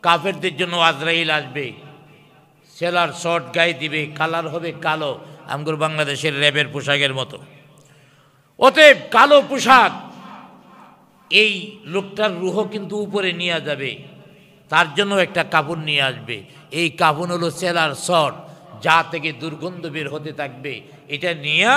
কাফেরদের জন্য আজরাইল আসবে, সেলার শর্ট গায়ে দিবে, কালার হবে কালো, আমগুর বাংলাদেশের র্যাবের পোশাকের মতো। অতএব কালো পোশাক, এই লোকটার রুহ কিন্তু উপরে নিয়ে যাবে, তার জন্য একটা কাপড় নিয়ে আসবে। এই কাপড় হলো সেলার শর্ট, যা থেকে দুর্গন্ধ বের হতে থাকবে। এটা নিয়ে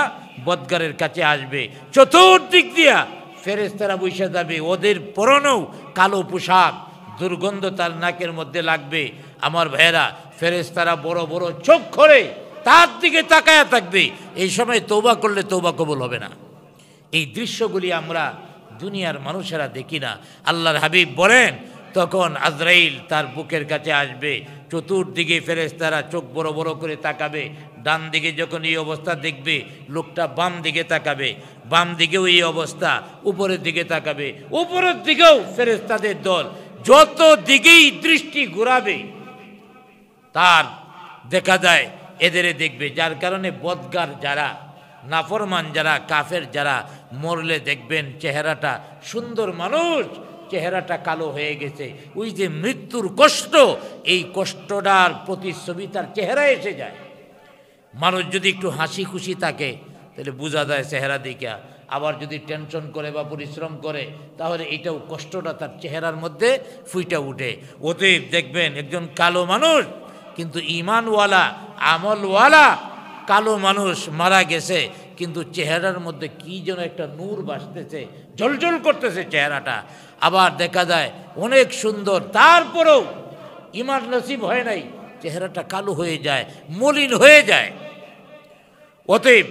বদগারের কাছে আসবে, চতুর্দিক দিয়া ফেরেশতারা বসে যাবে, ওদের পরনেও কালো পোশাক, দুর্গন্ধ তার নাকের মধ্যে লাগবে। আমার ভাইয়েরা, ফেরেশতারা বড় বড় চোখ করে তার দিকে তাকায়া থাকবে। এই সময় তওবা করলে তওবা কবুল হবে না। এই দৃশ্যগুলি আমরা দুনিয়ার মানুষেরা দেখি না। আল্লাহর হাবিব বলেন, তখন আজরাইল তার বুকের কাছে আসবে, চতুর্দিকে ফেরেশতারা চোখ বড় বড় করে তাকাবে। ডান দিকে যখন এই অবস্থা দেখবে, লোকটা বাম দিকে তাকাবে, বাম দিকেও এই অবস্থা, উপরের দিকে তাকাবে, উপরের দিকেও ফেরেশতাদের দল। যত দিকেই দৃষ্টি ঘুরাবে তার দেখা যায় এদেরে দেখবে। যার কারণে বদগার যারা, নাফরমান যারা, কাফের যারা মরলে দেখবেন চেহারাটা সুন্দর, মানুষ চেহারাটা কালো হয়ে গেছে। ওই যে মৃত্যুর কষ্ট, এই কষ্টটার প্রতিচ্ছবি তার চেহারায় এসে যায়। মানুষ যদি একটু হাসি খুশি থাকে তাহলে বোঝা যায় চেহারা দিকা। আবার যদি টেনশন করে বা পরিশ্রম করে তাহলে এটাও কষ্টটা তার চেহারার মধ্যে ফুইটা উঠে। অতএব দেখবেন একজন কালো মানুষ কিন্তু ঈমানওয়ালা, আমলওয়ালা কালো মানুষ মারা গেছে, কিন্তু চেহারার মধ্যে কি যেন একটা নূর ভাসতেছে, ঝলঝল করতেছে চেহারাটা। আবার দেখা যায় অনেক সুন্দর, তারপরেও ঈমান নসিব হয় নাই, চেহারাটা কালো হয়ে যায়, মলিন হয়ে যায়। অতএব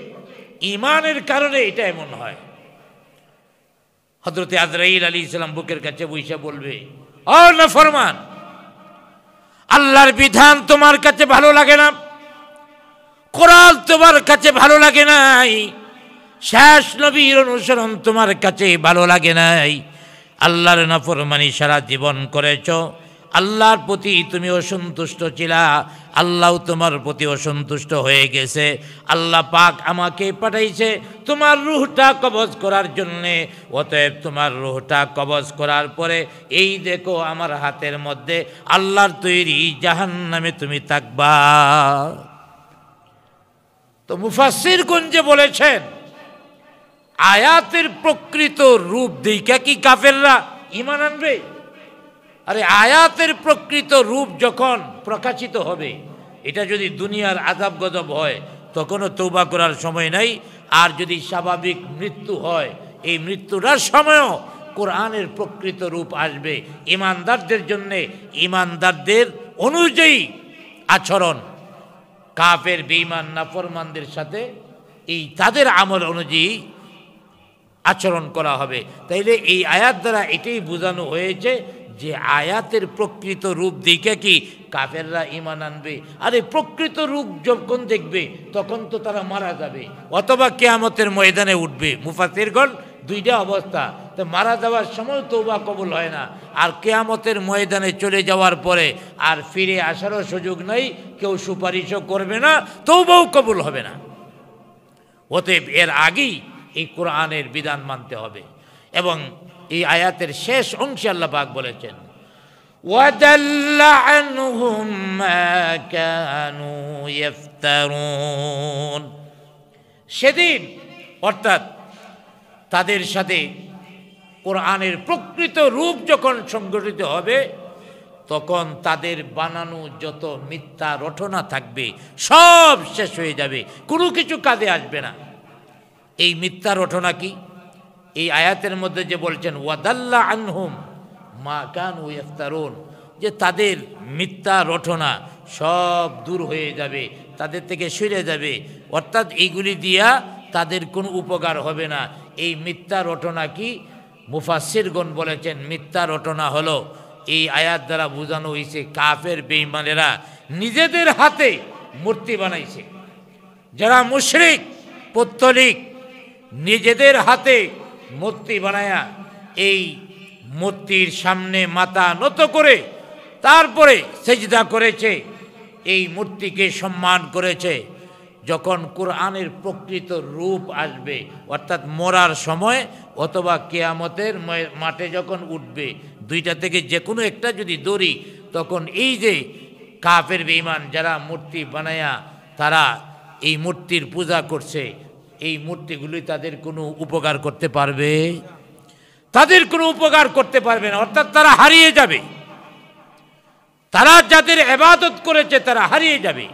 ঈমানের কারণে এটা এমন হয়। হযরতে আজরাইল আলাইহিস সালাম বুকের কাছে বসে বলবে, ও নাফরমান, আল্লাহর বিধান তোমার কাছে ভালো লাগে না, কোরআন তোমার কাছে ভালো লাগে নাই, শেষ নবীর অনুসরণ তোমার কাছে ভালো লাগে নাই, আল্লাহর নাফরমানি সারা জীবন করেছ, আল্লাহর প্রতি তুমি অসন্তুষ্ট ছিলা, আল্লাহ তোমার প্রতি অসন্তুষ্ট হয়ে গেছে। আল্লাহ পাক আমাকে পাঠাইছে তোমার রূহটা কবজ করার জন্যে। অতএব তোমার রূহটা কবজ করার পরে এই দেখো আমার হাতের মধ্যে আল্লাহর তৈরি জাহান্নামে তুমি থাকবা। তো মুফাসসিরগণ যে বলেছেন, আয়াতের প্রকৃত রূপ দেখা কি কাফেররা ঈমান আনবে? আরে আয়াতের প্রকৃত রূপ যখন প্রকাশিত হবে, এটা যদি দুনিয়ার আযাব গজব হয় তখনও তওবা করার সময় নাই। আর যদি স্বাভাবিক মৃত্যু হয়, এই মৃত্যুটার সময়ও কোরআনের প্রকৃত রূপ আসবে। ঈমানদারদের জন্যে ঈমানদারদের অনুযায়ী আচরণ, কাফের বেঈমান নাফরমানদের সাথে এই তাদের আমল অনুযায়ী আচরণ করা হবে। তাইলে এই আয়াত দ্বারা এটাই বোঝানো হয়েছে যে আয়াতের প্রকৃত রূপ দেখে কি কাফেররা ঈমান আনবে? আরে প্রকৃত রূপ যখন দেখবে তখন তো তারা মারা যাবে অথবা কিয়ামতের ময়দানে উঠবে। মুফাসসিরগণ দুইটা অবস্থা, তো মারা যাওয়ার সময় তওবা কবুল হয় না, আর কিয়ামতের ময়দানে চলে যাওয়ার পরে আর ফিরে আসারও সুযোগ নাই, কেউ সুপারিশও করবে না, তওবাও কবুল হবে না। অতএব এর আগেই এই কোরআনের বিধান মানতে হবে। এবং এই আয়াতের শেষ অংশে আল্লাহ পাক বলেছেন, ওয়াদাল্লা আনহুম মা কানু ইফতারুন। সেদিন অর্থাৎ তাদের সাথে কোরআনের প্রকৃত রূপ যখন সংগঠিত হবে, তখন তাদের বানানো যত মিথ্যা রটনা থাকবে সব শেষ হয়ে যাবে, কোনো কিছু কাজে আসবে না। এই মিথ্যা রটনা কি? এই আয়াতের মধ্যে যে বলছেন ওয়াদাল্লা আনহুম মা কানু ইফতারুন, যে তাদের মিথ্যা রটনা সব দূর হয়ে যাবে, তাদের থেকে সরে যাবে, অর্থাৎ এইগুলি দিয়া তাদের কোনো উপকার হবে না। এই মিথ্যা রটনা কি? মুফাসসিরগণ বলেছেন মিথ্যা রটনা হলো, এই আয়াত দ্বারা বোঝানো হয়েছে কাফের বেঈমানেরা নিজেদের হাতে মূর্তি বানাইছে। যারা মুশরিক পৌত্তলিক নিজেদের হাতে মূর্তি বানায়া এই মূর্তির সামনে মাথা নত করে তারপরে সেজদা করেছে, এই মূর্তিকে সম্মান করেছে। যখন কোরআনের প্রকৃত রূপ আসবে, অর্থাৎ মরার সময় অথবা কিয়ামতের মাঠে যখন উঠবে, দুইটা থেকে যে কোনো একটা যদি দড়ি তখন এই যে কাফের বেঈমান যারা মূর্তি বানায়া তারা এই মূর্তির পূজা করছে, এই মূর্তিগুলি তাদের কোনো উপকার করতে পারবে? তাদের কোনো উপকার করতে পারবে না, অর্থাৎ তারা হারিয়ে যাবে। তারা যাদের ইবাদত করেছে তারা হারিয়ে যাবে।